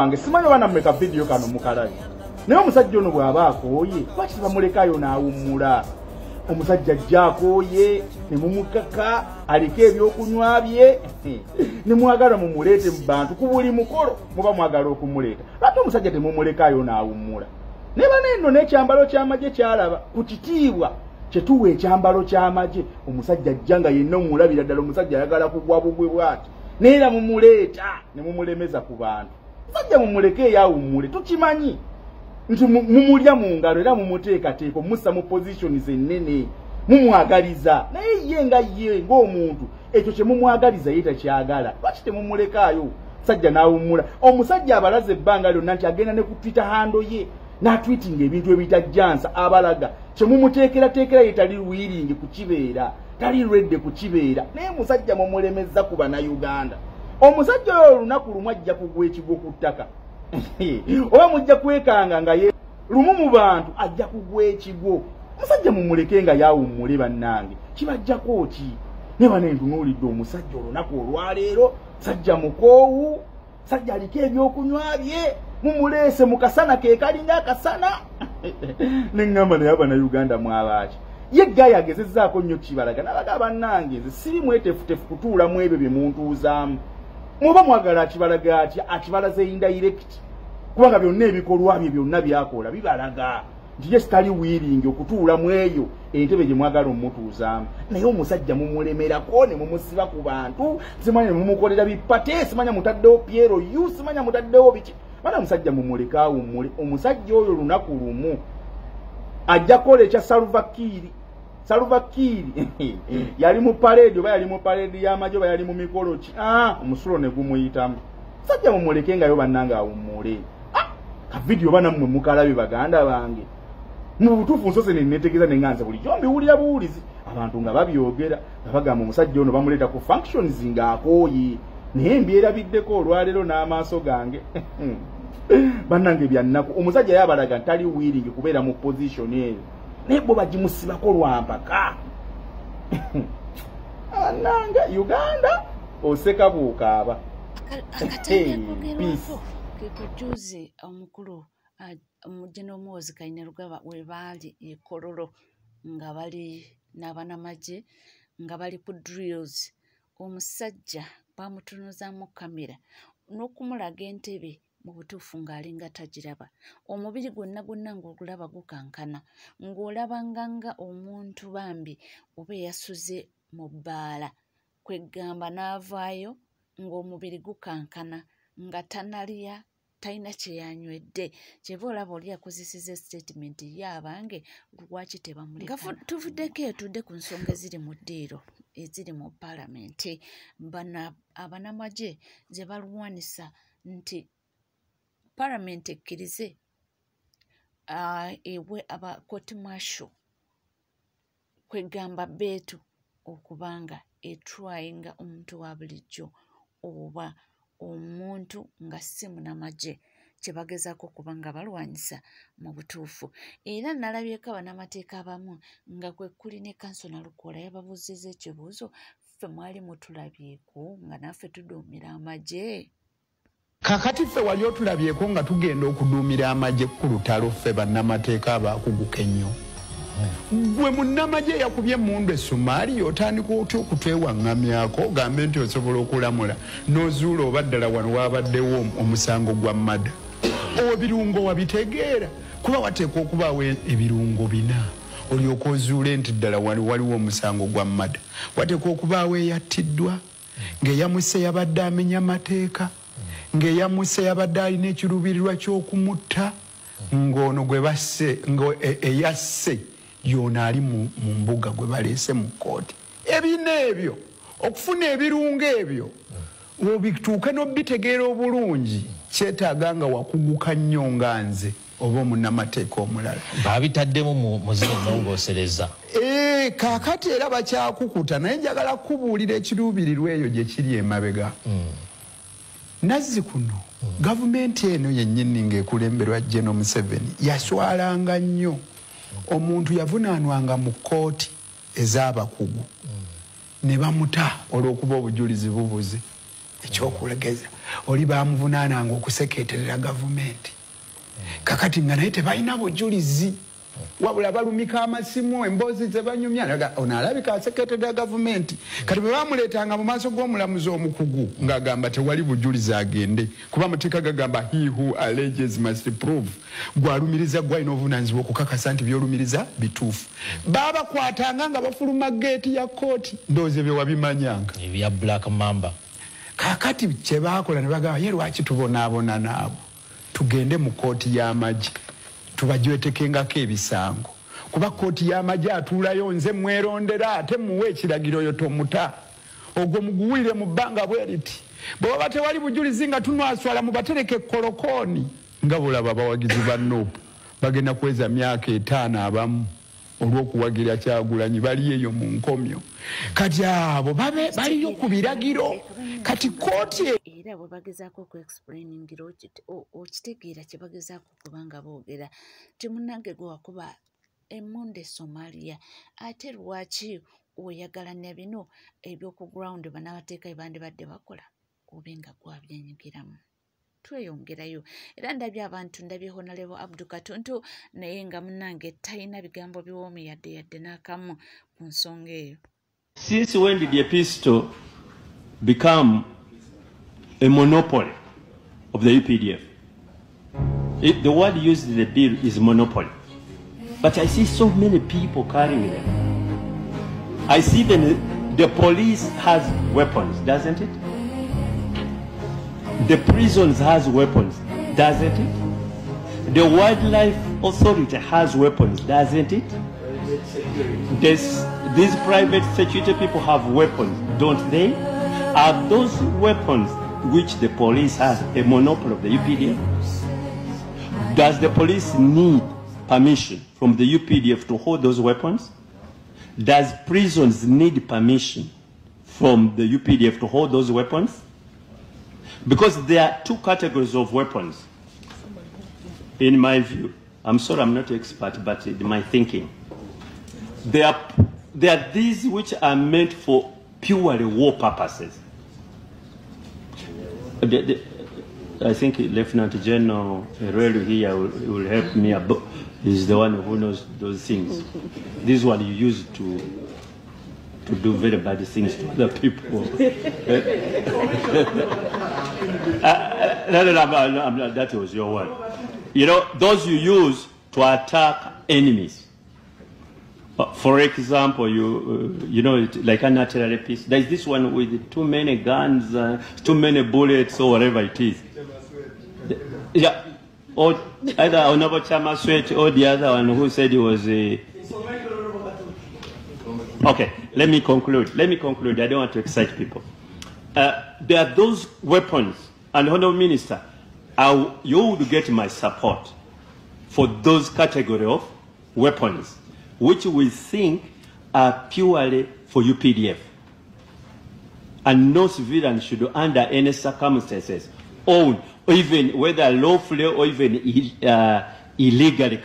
Ange simanyi bana mmeka video kano mukalayi. Naye omusajja ono bw'aba akooye, lwaki bamulekayo n'awummula? Omusajja ajja akooye, ne mumukaka, aliko ebyokunywa bye, ne mwagala mumuleete mu bantu ku buli mukolo muba mwagala okumuleeta. Lwaki omusajja temumulekayo n'awummula? Ne baneno n'ekyambalo ky'amagye kyalaba ku kitiibwa kyetuwa ekyambalo ky'amagye. Omusajja ajja nga yenna omulabira ddala omusajja ayagala kugwa bugwe bw'ati. Neera mumuleeta ne mumulemeza ku bantu. Omusajja mumuleke yawummule, tukimanyi nti mumulya mu ngalo era mumuteekateeka mussa mu positions ennene mumwagaliza. Naye ye ng'omuntu ekyo kye mumwagaliza ye takyagala. Lwaki temumulekaayo? Omusajja n'awummula. Omusajja abalaze ebbanga lyonna nti agenda ne ku Twitter handle ye n'atweetinga ebintu ebitajjansa abalaga kye mumuteekerateekera ye tali willing ku kibeera, tali ready ku kibeera. Naye musajja mumulemezza ku Bannayuganda. Omusajja oyo olunaku lumu ajja kugwa ekigwo ku ttaka. Oba mujja kwekanga nga ye lumu mu bantu ajja kugwa ekigwo. Omusajja mumuleke nga yawummule bannange. Kibajjako ki? Ne banentunuulidde omusajja olunaku olwaleero, sajja mukoowu, sajja aliko ebyokunywa bye, mumuleese mu kasana ke kalinga akasana. Ne ngamba naye Abannayuganda mwabaaki. Ye Gaaya agezezzaako nnyo Kibalaga n'abaga bannange nze siri mwetefutefu kutuula mu ebyo bye muntuuzaamu. Muba mwagala Kibalaga atya akibalaze indirect. Kubanga byonna ebikolwa bye byonna byakola bibalaga nti ye sitali willing okutuula mu eyo entebe gye mwagala omutuuzaamu. Naye omusajja mumulemerako ne mumusiba ku bantu, simanya mumukolera bipate, simanya mutaddewo Piero yu, simanya mutaddewo biki. Bana omusajja mumuleka awummule. Omusajja oyo lunaku lumu ajja kola ekya Salva Kiir yali mu parade oba yali mu parade y'amagye oba yali mu mikolo ki omusulo ne gumuyitamu. Sajja mumuleke nga yo bannanga awummule. Ka video bana mmwe mukalabi baganda bange. Mu butuufu nsose ne netegeeza ne nganza buli kyombi wulira buwulizi abantu nga babyogera nga bagamba omusajja ono bamuleeta ku functions nga akooye. Naye mbyerabiddeko olwaleero n'amaaso gange. Bannange byannaku omusajja yabalaga ntali willing kubeera mu position eyo. Naye bo bagimusibako lwampaka. Bannange Uganda oseka bw'okaaba. Kekujuzi omukulu General Muhoozi Kainerugaba we baali e Kololo nga bali n'abanamagye nga bali ku drills. Omusajja bamutunuzaamu kamera n'okumulaga entebe mu butuufu ng'alinga tagiraba. Omubiri gwonna ng'ogulaba gukankana, ng'olabanga omuntu bambi oba eyasuze mu bbaala. Kweggamba n'avaayo ng'omubiri gukankana nga tanalya, talina kye yanywedde. Kyeva olaba oli akozesezza statement ye abange lwaki tebamuleka. Tuvuddeko etudde ku nsonga eziri mu ddiiro eziri mu paalamenti. Abanamagye ze balwanisa nti paalamenti ekkirize ewe aba court martial kwegamba beetu okubanga etryinga omuntu wa bulijjo oba omuntu nga si munnamagye kye bagezaako okuba nga balwanyisa mu butuufu. Era nalabyeko abannamateeka abamu nga kwe kuli ne kansona Lukoola yababuuzizza ekibuuzo, ffe mwali mutulabyeko nga naffe tuduumira amagye. Kakati ffe wali otulabyeko nga tugenda okuduumira amagye ku lutalo ffe bannamateeka abaakuguka ennyo. Gwe munnamagye yakubye emmundu essumaali otandika otya okutwewaŋŋamyako ogambe nti osobola okulamula n'ozuula oba ddala wano waabaddewo omusango gwa mada. Ebirungo wabitegeera kuba wateekwa okubaawo ebirungo 4 olyoka ozuule nti ddala waliwo omusango gwa mada. Wateekwa okubaawo eyattiddwa ng'eyamuse yabadde amenya amateeka ng'eyamuse yabadde alina ekiruubirirwa ky'okumutta ng'ono gwe basse eyasse yoona ali mu mbuga gwe baleese mu kkooti. Ebina ebyo okufuna ebirungo ebyo obituuke n'obitegeera obulungi kyetaaga nga wakuguka nnyo nga nze oba omunnamateeka omulala. Babitaddemu mu zino nnongoosereza. Kaakati era bakyakukuta naye njagala kubuulira ekiruubirirwa eyo gye kiri emabega. Nazzi kuno gavumenti eno yennyini ng'ekulemberwa General Museveni yaswalanga nnyo omuntu yavunaanwanga mu kkooti ez'abakugu ne bamuta olw'okuba obujulizi bubuze. ekyokulegeza oli bamuvunaananga okuseketerera gavumenti kakati nga naye tebalina bujulizi wabula balumika amasimu emboozi zebanyumya ono alabika aseketerera gavumenti kati bwe bamuleetanga mu maaso g'omulamuzi omukugu ng'agamba tewali bujulizi agende kuba amateeka gagamba he who alleges must prove gw'alumiriza gw'alina obuvunaanyizibwa okukakasa nti by'olumiriza bituufu baabakwatanga nga bafuluma geeti ya kooti ndowooza bye wabimanyanga ebya black mamba kakati kye baakola ne bagamba ye lwaki tubonaabona naabo tugende mu kooti y'amagye tubajwetekengako ebisango kuba kooti y'amagye atuulayo nze mwerondera ate muwe ekiragiro yo tomuta ogwo muguwire mu bbanga bwe riti bwe baba tewali bujulizi nga tunwaswala mubatereke kolokooni nga bulaba abawagizi ba Nuupu bagenda kweza myaka 5 abamu olw'okuwagira Kyagulanyi bali eyo mu nkomyo kati abo babe baliyo ku biragiro kati kooti era bwe bagezaako okuexplainingira okitegeera kye bagezaako kubanga boogera timunange gwe wakuba emmundu e Somalia ate lwaki oyagala ne bino ebyoku ground bannabateeka ebandibadde bakola obe nga gwabyenyigiramu tweyongerayo era ndabye abantu ndabye Honorable Abdul Katuntu naye nga munnange talina bigambo biwoomi yadde n'akamu ku nsonga eyo. Since when did the pistol become a monopoly of the UPDF? The word used in the bill is monopoly. But I see so many people carrying them. I see the police has weapons, doesn't it? The prisons has weapons, doesn't it? The Wildlife Authority has weapons, doesn't it? These private security people have weapons, don't they? Are those weapons which the police has a monopoly of the UPDF? Does the police need permission from the UPDF to hold those weapons? Does prisons need permission from the UPDF to hold those weapons? Because there are two categories of weapons, in my view. I'm sorry, I'm not an expert, but in my thinking. There are these which are meant for purely war purposes. I think Lieutenant General Herrero here will help me about. He's the one who knows those things. This one you use to do very bad things to other people. No, that was your word. You know, those you use to attack enemies. For example, you know, like an artillery piece. There's this one with too many guns, too many bullets, or whatever it is. Yeah. Or either Honorable Chama Sweat or the other one who said it was a... Okay, let me conclude. I don't want to excite people. There are those weapons, and Honorable Minister, you would get my support for those category of weapons, which we think are purely for UPDF. And no civilian should, under any circumstances, own, or even whether lawfully or even illegally,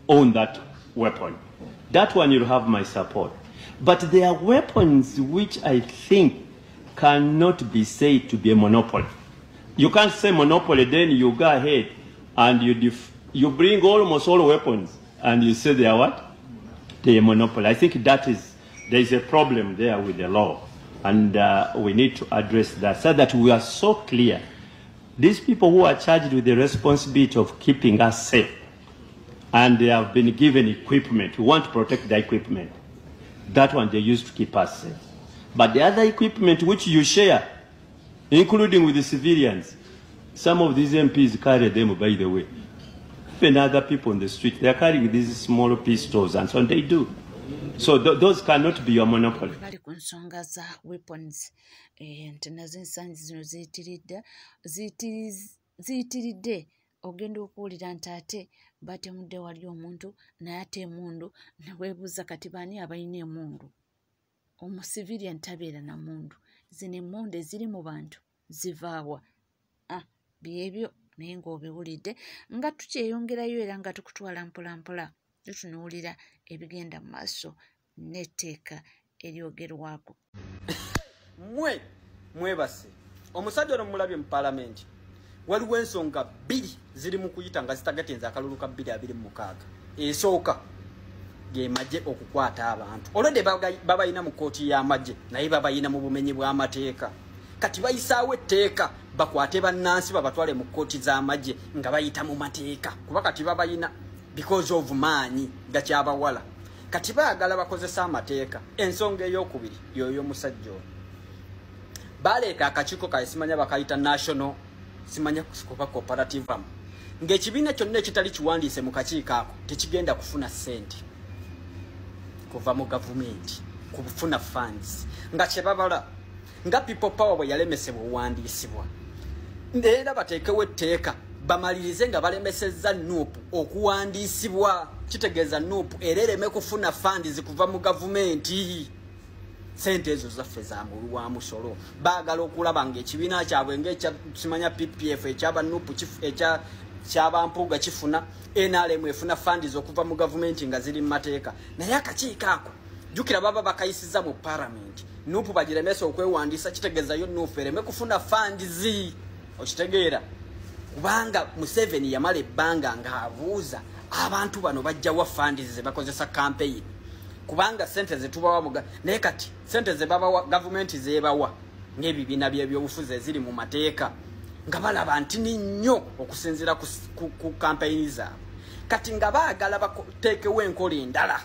own that weapon. That one you'll have my support. But there are weapons which I think cannot be said to be a monopoly. You can't say monopoly, then you go ahead and you bring almost all weapons and you say they are what? They are monopoly. I think there is a problem there with the law, and we need to address that so that we are so clear. These people who are charged with the responsibility of keeping us safe, and they have been given equipment, we want to protect the equipment. That one they use to keep us safe. But the other equipment which you share, including with the civilians, some of these MPs carry them, by the way. Even other people on the street, they are carrying these small pistols, and so on they do. So those cannot be your monopoly. Bali ku nsonga za weapons nti nazo ensangi zino ziyitiridde ogenda okuwulira nti ate batemudde wali omuntu naye ate emundu ne weebuuza kati baani abalina emundu. Omusivilian tabeera na mundu. Zino emmundu eziri mu bantu zivaawa? Byebyo naye ng'obiwulidde nga tukyeyongerayo era nga tukutwala mpolampola tutunuulira ebigenda mu maaso n'etteeka eryogerwako. Mwebase omusajja ono mulabye mu parliament waliwo ensonga bbiri ziri mu kuyita nga zitagatenza akalulu ka 2026 esooka ge majje okukwata abantu olwedde babayina mu kooti y'amajje naye babayina mu bumenyi bw'amateeka kati bayisaawo etteeka bakwate bannansi babatwale mu kooti z'amajje nga bayita mu mateeka kuba kati babayina because of maanyi gakyabawala kati baagala bakozesa amateeka ensonga ey'okubiri yoyo musajja ono baleeta akakiiko kaye simanya bakayita national simanya kuba cooperative ng'ekibiina kyonna ekitali kiwandiise mu kakiiko ako tekigenda kufuna ssente kuva mu gavumenti kufuna funds nga kyebabala nga people power bwe yalemesebwa owandiisibwa era bateekewo etteeka bamalirize nga balemesezza nuupu okuwandiisibwa kitegeeza nuupu era ereme kufuna funds kuva mu gavumenti sente ezo zaffe za mulwa musolo baagala okulaba ng'ekibiina kyabwe ng'ekimanya PPF ekyaba nuupu kyabampuuga kifuna NRM efuna funds okuva mu gavumenti nga ziri mu mateeka naye akakiiko ako jukira baba bakayisiza mu parliament nuupu bagiremesa okwewandiisa kitegeeza yo nuupu ereme kufuna funds okitegeera kubanga Museveni yamala ebbanga ng'abuuza abantu bano bajjawa funds ze bakozesa campaign kubanga sente ze tubawa naye kati sente ze babawa gavumenti zebawa ng'ebibiina by'ebyobufuzi eziri mu mateeka nga balaba nti nnyo okusinziira ku campaign zaabwe kati nga baagala bateekewo enkola endala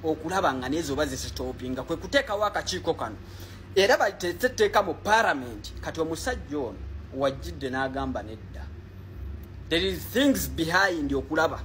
okulaba nga nezo bazisitopinga kwe kuteekawo akakiiko kano era bateetse etteeka mu parliament kati omusajja ono wajjidde n'agamba nedda there is things behind okulaba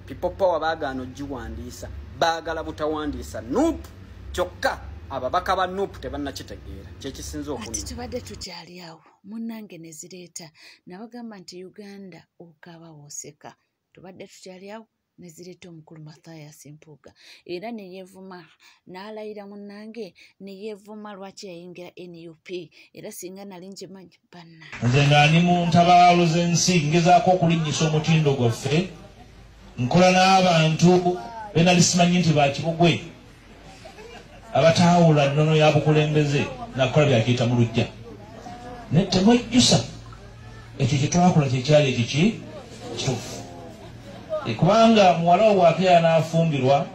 people power baagaana ogiwandiisa baagala butawandiisa nuupu kyokka ababaka ba nuupu tebannakitegeera kyekisinza ati tubadde tukyali awo munnange ne zireeta nabagamba nti Uganda okaba wooseka tubadde tukyali awo ne zireeta omukulu Mathias Mpuuga era ne yeevuma n'alayira munnange ne yeevuma lwaki yayingira NUP era singa nali nkimanyi banna nze nga ndi mu ntabaalo z'ensi ngezaako okulinnyisa omutindo gwaffe nkola n'abantu be nali simanyi nti bakibugwe abataawula nnono ya bukulembeze nakola byakiyita mu lujja ne temwejjusa ekyo kye twakola kyekyali ekiki kituufu kubanga muwala wo bw'akeera n'afumbirwa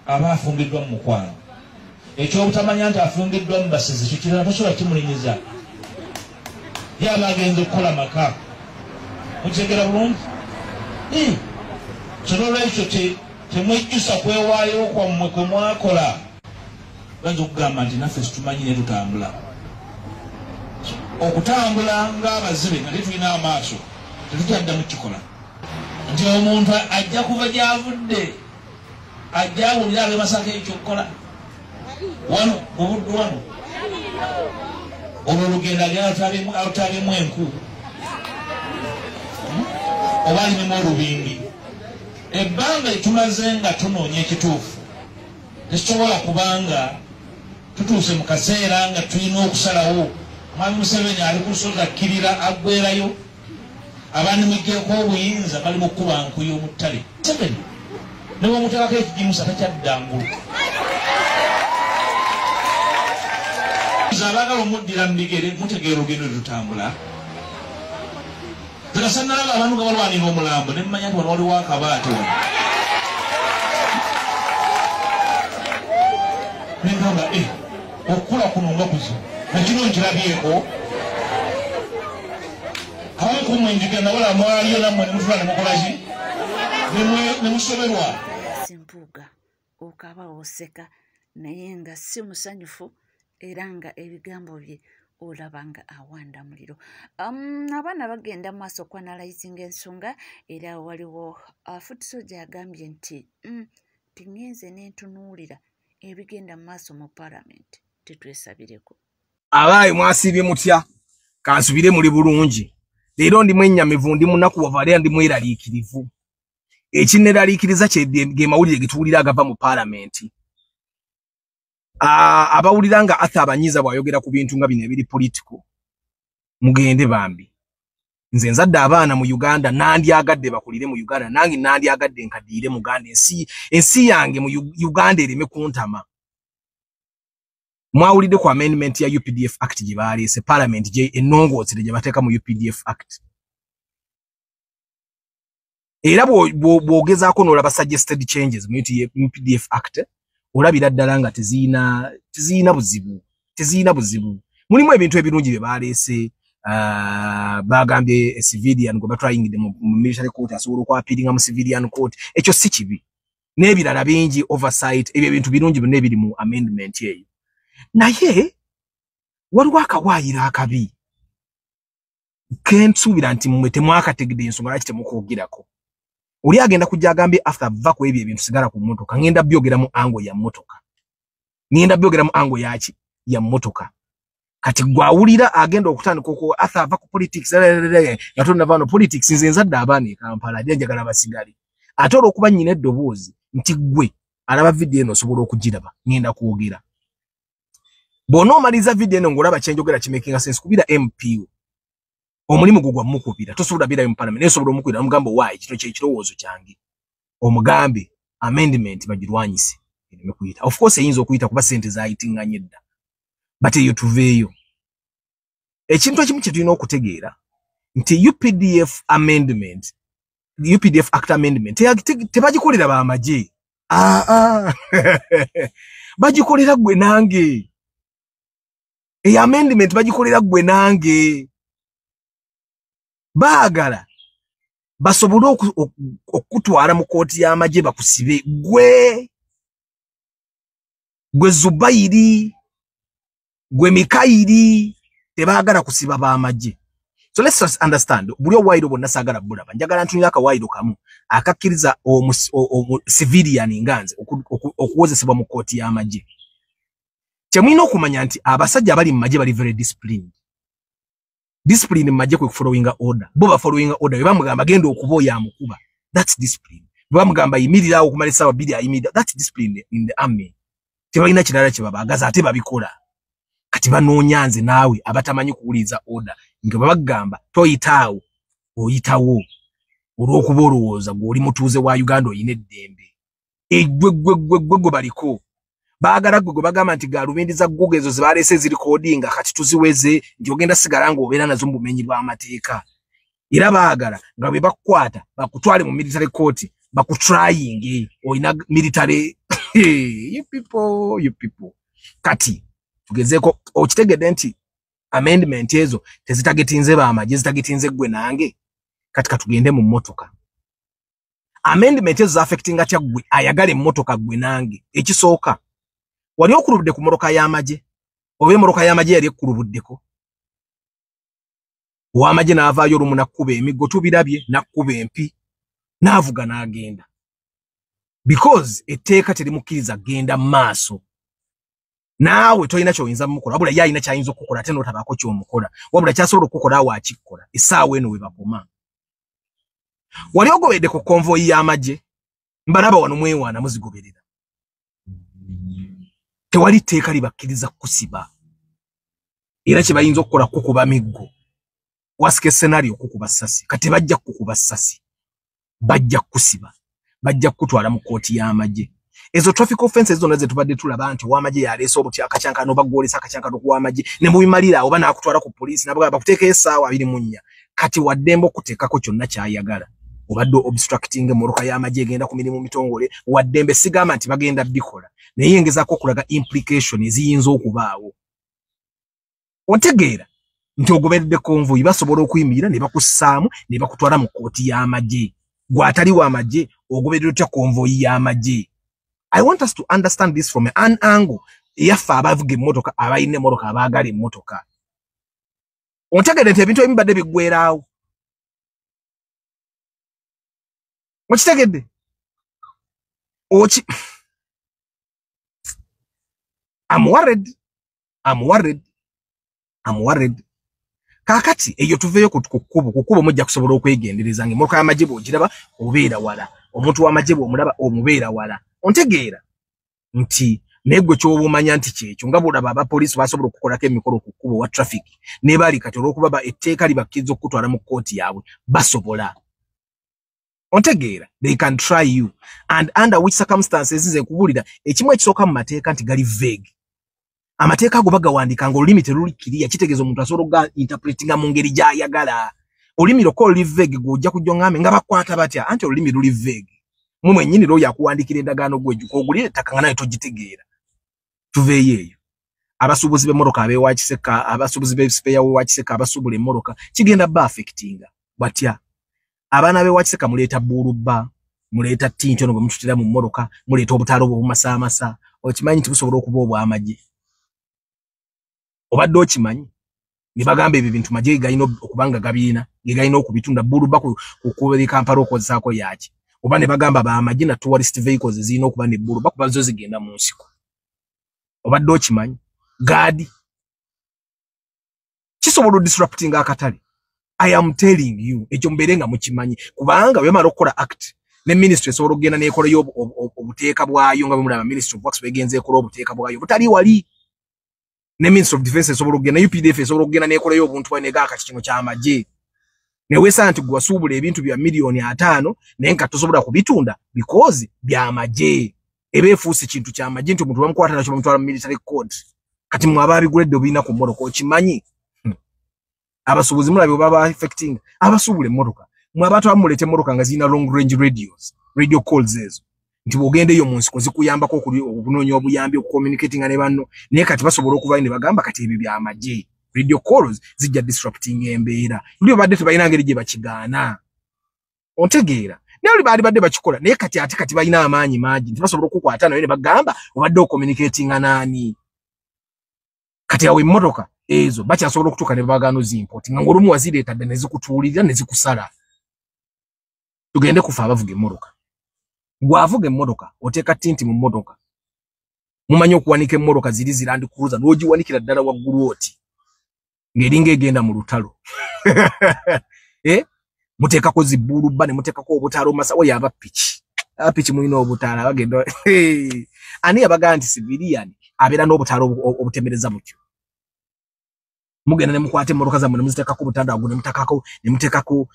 aba afumbiddwa mu mukwano ekyobutamanya nti afumbiddwa mu basizi kyo kirala tosobola kimulinyiza yaba agenza okukola maka mukitegera bulungi kyo n'olwekyo temwejjusa kwewaayo kwammwe kwe mwakola bayinza okugamba nti naffe situmanyi ne tutambula okutambula ng'abazibe nga tetulina amaaso tetukyaddamu kikola nti omuntu ajja kuva gy'avudde ajja awulira abe Masaka ekyokukola wano obuddu wano olwo olugenda alutabyemu enku oba alimemu olubindi ebbanga etumaze nga tunoonya ekituufu tekisobola kubanga tutuuse mu kaseera nga tulina okusalawo Mwami Museveni ali ku lusozi akkirira aggwerayo abandi muggyeko obuyinza bali mu kkuba nkuyo mu ttale Museveni ne bw'omuteekako ekigimusa takyaddangulu abaagala omuddira mu bigere mutegeera olugendo lutambula tegasannalaba abantu nga balwanira omulambo ne mmanya nti wano waliwo akabaate wano nengamba okukula kuno nga kuzibu nakino nkirabyeko abakumwe njiga nabala mwaliyo nammwe nemutula nemukolaki nemusoberwa Mpuuga okaba oseka naye nga si musanyufu era nga ebigambo bye olaba nga awanda muliro abaana bagenda mu maaso okwanalayizinga ensonga era waliwo Footsoldier agambye nti tingenze n'entunuulira ebigenda mu maaso mu parliament tetwesabireko abaayi mwasibye mutya kansubire muli bulungi leero ndi mwennyamivu ndi munaku wavale ndi mweraliikirivu ekineraliikiriza kye ge mawulire getuwulira agava mu parliament abawulira nga Arthur Abanyiza bw'ayogera ku bintu nga bino ebiri political mugende bambi nze nzadde abaana mu Uganda nandyagadde bakulire mu Uganda nange nandyagadde nkaddiire mu Uganda ensi yange mu Uganda ereme kuntama mwawulidde ku amendment ya UPDF Act gye baleese parliament gye ennongoosire gye bateeka mu UPDF Act. Era bw'ogezaako n'olaba suggested changes mu UPDF Act olabira ddala nga teziina buzibu. Mulimu ebintu ebirungi bye baleese. Bagambye civilian gwe batrying mu military court asobola okwapiringa mu civilian court. Ekyo si kibi. N'ebirala bingi oversight ebyo ebintu birungi byonna ebiri mu amendment eyo. Naye waliwo akawaayiro akabi kensuubira nti mmwe temwakategedde ensonga lwaki temukoogirako. Oli agenda kujja agambye after va ku ebyo ebintu sigala ku mmotoka ngenda byogera mu ango ya mmotoka. Ngenda byogera mu ango yaki ya mmotoka. Kati gwawulira agenda okutandika ko after va ku politics nga tonna vano politics nze nzadde abaana e Kampala njagala basigale. Ate olw'okuba nnyina eddoboozi nti gwe alaba video eno osobola okugiraba ngenda kwogera. Bw'onoomaliza video eno ng'olaba kyenjogera kimakinga sense kubira MPO. Omulimu gugwa mukubira tosobola bira mu parliament esobola omukubira omugamba why kino kye kirowoozo kyange omugambe amendment bagirwanyise ene kuyita. Of course eyinza okuyita kuba sente zaayitinganye dda but eyo tuveeyo. Ekintu ekimu kye tulina okutegeera nti UPDF Act amendment tebagikolera b'amagye. Bagikolera gwe nange. Eyo amendment bagikolera gwe nange. Baagala basobole okutwala mu kooti y'amagye bakusibe gwe Zubairi gwe Mikairi tebaagala kusiba b'amagye. So let's just understand buli owairo bonna saagala bulaba njagala ntunira akawairo kamu akakkiriza civilian nganze okuwozesebwa mu kooti y'amagye. Kyemulina okumanya nti abasajja abali mu magye bali very disciplined. Discipline majje kwe following order. Boba following order. Bamugamba genda okuboya amukuba. That's discipline. Bamugamba yimirira okumalisa ababiri ayimirira. That's discipline in the army. Tebalina kirala kye babagaza ate babikola. Kati banoonyanze naawe abatamanyi kuwuliza order. Nga babagamba toyitaawo oyitawo. Olw'okuba olowooza gw'oli mutuuze wa Uganda oyina eddembe. Gwe baliko. Baagala gwe bagamba nti galubindi za Google ezo zibaleese ziri codinga kati tuziweze nti ogenda sigala nga obeera nazo mu bumenyi bw'amateeka. Era baagala nga bwe bakukwata bakutwale mu military court bakutrying oyina military you people. Kati tugezeeko okitegedde nti amendment ezo tezitagetinze b'amagye zitagetinze gwe nange. Kati katugende mu mmotoka. Amendment ezo affecting atya gwe ayagala emmotoka gwe nange. Ekisooka wali okulubudde ku mmotoka y'amagye oba emmotoka y'amagye yali ekulubuddeko. Ow'amagye n'avaayo olumu nakkuba emiggo tubirabye nakkuba empi n'avuga n'agenda. Because etteeka terimukkiriza genda maaso. Naawe tolina ky'oyinza mukola wabula ye alina ky'ayinza okukola ate n'otabaako ky'omukola wabula ky'asobola okukola awo akikola essaawa eno we bakoma. Wali ogobedde ku konvoyi y'amagye mbalaba wano mwewaana muzigoberera. Tewali tteeka libakkiriza kusiba. Era kye bayinza okukola kukuba miggo. Wasike scenario kukuba ssasi. Kati bajja kukuba ssasi. Bajja kusiba. Bajja kutwala mu kooti y'amagye. Ezo traffic offenses zonna ze tubadde tulaba nti ow'amagye yaleese obuti akacyankano bagwolesa akacyankano kuw'amagye ne mubimalira oba n'akutwala ku poliisi nabagamba bakuteeka essaawa 24. Kati waddembe okuteekako kyonna ky'ayagala. Obadde obstructing emmotoka y'amagye egenda ku mirimu mitongole waddembe sigamba nti bagenda bikola. Naye ngezaako okulaga implication eziyinza okubaawo. Otegeera nti ogoberedde konvoyi basobola okuyimirira ne bakussaamu ne bakutwala mu kooti y'amagye. Gw'atali w'amagye ogoberedde otya konvoyi y'amagye. I want us to understand this from an angle. Yaffe abavuga emmotoka abayina emmotoka abaagala emmotoka. Otegeera nti ebintu ebimu badde biggweeraawo. Okitegedde? I'm worried. Kakati eyo tuveyo kukubo mujja kusobola okwegendereza nge moka y'amagye bw'ogiraba obeera wala. Omuntu w'amagye bw'omulaba omubeera wala. Ontegeera nti negwe ky'obumanya nti kyekyo nga bw'olaba abapoliisi basobola okukolako emikolo ku kkubo wa traffic ne bali kati olw'okuba etteeka libakkiriza okutwala mu kkooti yaabwe basobola. Ontegeera, they can try you. And under which circumstances nze nkubulira ekimu ekisooka mu mateeka nti gali vague. amateeka ago bagawandika nga olulimi terulikiriya kitegeeza omuntu asobola interpretinga mu ngeri gy'ayagala. Olulimi lwokka oluli vague gw'ojja kujja ngambe nga bakwata batya anti olulimi luli vague. Mwe mwennyini lwo yakuwandikira endagaano gwejjuka ogulire ettaka nga naye togitegeera. Tuveeyo eyo. Abasuubuzi b'emmoroka ab'ewa Kiseka, abasuubuzi b'esipeya w'ewa Kiseka abasuubula emmoroka kigenda ba affectinga batya. Abaana b'ewa Kiseka muleeta Buulubba, muleeta Tintono bwe mututira mu mmoroka, muleeta obutaalo obumasaamasa. Okimanyi nti busobola okuba obw'amagye. Obadde okimanyi ne bagamba ebyo bintu magye galina okubanga gabiina galina okubitunda Buulubba ku Kampala okozesaako yaki. Oba ne bagamba b'amagye na tourist vehicles zirina okuba ne Buulubba kuba zo zigenda mu nsiko. Obadde okimanyi gaadi kisobola disrupting akatale. I am telling you ekyo mbeere nga mukimanyi kubanga bwe mara okukola act ne ministry esobola okugenda n'ekola yo obuteeka bwayo nga bwe mulaba ministry of works begenze ekola obuteeka bwayo butali wali. Ne Ministry of Defense esobola okugenda UPDF esobola okugenda n'ekola yo obuntu bwane gaakati kino ky'amagye. Ne weesa nti gwasuubula ebintu bya milioni 5 naye nga tosobola kubitunda because by'amagye. Ebe efuusi kintu ky'amagye nti omuntu bamukwata nakyo bamutwala mu military code. Kati mwe ababiguledde obirina ku mmoroka okimanyi. Abasuubuzi mulabe baba affecting abasuubula emmoroka. Mwe abantu abamulete emmoroka nga zirina long range radios, radio calls ezo. Nti bwogende eyo mu nsiko zikuyambako okunoonya obuyambi okucommunicatinga ne banno naye kati basobola okuba ne bagamba kati ebyo by'amagye. Radio calls zijja disrupting embeera. Buli badde tebalina ngeri gye bakigaana. Ontegeera. Naye bali badde bakikola naye kati balina amaanyi mangi nti basobola okukwata naye ne bagamba obadde ocommunicatinga nani. Kati awo emmotoka ezo bakyasobola okutuuka ne babagaano zimport nga ng'olumu wazireetadde ne zikutuulirira ne zikusala. Tugende kufa abavuga emmotoka. Gwavuga emmotoka oteeka tinti mu mmotoka. Mumanyi okuwanika emmotoka ziri zirandi kuruza n'ogiwanikira ddala waggulu oti. Ng'eringa egenda mu lutalo. Muteekako zibbulubba ne muteekako obutaala omumasawo yaba piki. Piki mulina obutaala bagenda. Ani yabagaa nti civilian abeera n'obutaala obutemereza mutyo. Mugenda ne mukwata emmotoka zammwe ne muziteekako obutandaago ne muteekako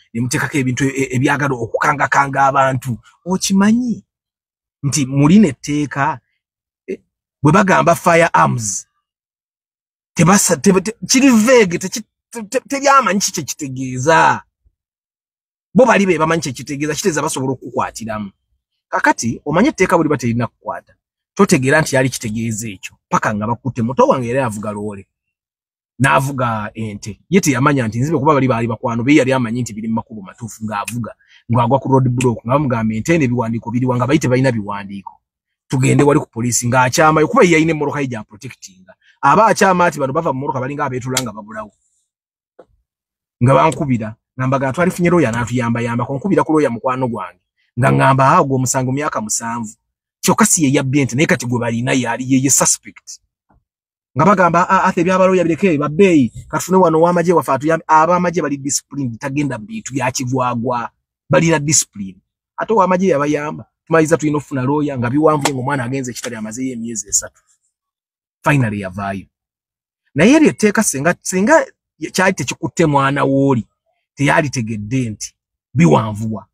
ebintu ebyagala okukangakanga abantu. Okimanyi nti mulina etteeka bwe bagamba firearms kiri vague tebyamanyi kiki kitegeeza. Bo bali be bamanyi kitegeeza kitegeeza basobola okukwatiramu. Kakati omanye etteeka buli baterina kukwata. Totegeera nti yali kitegeeza ekyo paka nga bakutte muto wange era avuga loole. N'avuga ente. Ye teyamanya nti nzibe kuba bali bakwano be yali amanyi nti biri mu makubo matuufu ng'avuga ng'agwa ku road block nga bamugamba ente n'ebiwandiiko biri wanga bayite balina biwandiiko. Tugende wali ku poliisi ng'akyamayo kuba ye yalina emmoroka ye gya protectinga. Aba akyama ati bano bava mu mmoroka balinga abeetula nga babulawo. Nga bankubira ngamba twalifunye looya n'atuyamba kunkubira ku looya mukwano gwange. Nga ngamba agwo omusango myaka 7. Kyokka si ye yabbye ente naye kati gwe balina yali ye suspect. Nga bagamba ate by'abalooya bireke babbeeyi katufune wano w'amagye wafe atuyambe ab'amagye bali discipline tagenda bintu bya kivwagwa balina discipline. Ate w'amagye yabayamba tumayiza tulina okufuna looya nga biwanvuye ng'omwana agenze ekitali amazeeyo emyezi 3. Finally yavaayo. Naye eri etteeka senga kyali tekikutte mwana w'oli teyali tegedde nti biwanvuwa.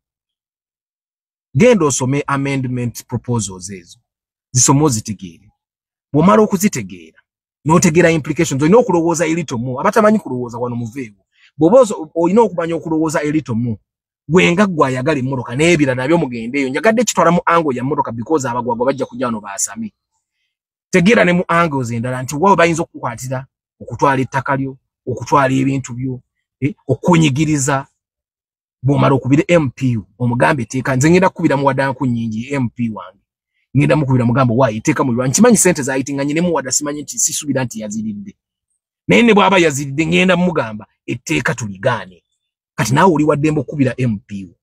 Genda osome amendment proposals ezo. Zisome ozitegeere. Bw'omala okuzitegeera n'otegeera implications olina okulowooza eritomu. Abatamanyi kulowooza wano muveewo. Bw'oba olina okumanya okulowooza eritomu. Gwenga gwayagala emmoroka n'ebirala nabyo mugendeeyo. Njagadde kitwala mu angle ya mmotoka because abagwagwa bajja kujja wano baasame. Tegeera ne mu angles endala nti wawe bayinza okukwatira okutwala ettaka lyo, okutwala ebintu byo, okunyigiriza. Bw'omala okubira MPU omugambe etteeka nze ngenda kukubira mu wadanku nnyingi MP wange. Ngenda mukubira mugambo waayi etteeka mu lwa nkimanyi ssente zaayitinganye ne mu wada simanyi nti sisubira nti yaziridde. Naye ne bw'aba yaziridde ngenda mugamba etteeka tuligaane. Kati naawe oli waddembe okubira MPU.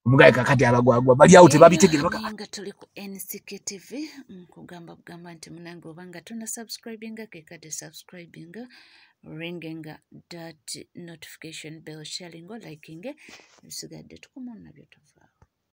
Omugaye kakati abagwagwa bali awo tebabitegeera baka. Nga tuli ku NCK TV nkugamba nti munange obanga tuna subscribinga kekade subscribinga ringing that notification bell sharing liking bisigadde tukumona byo tuva.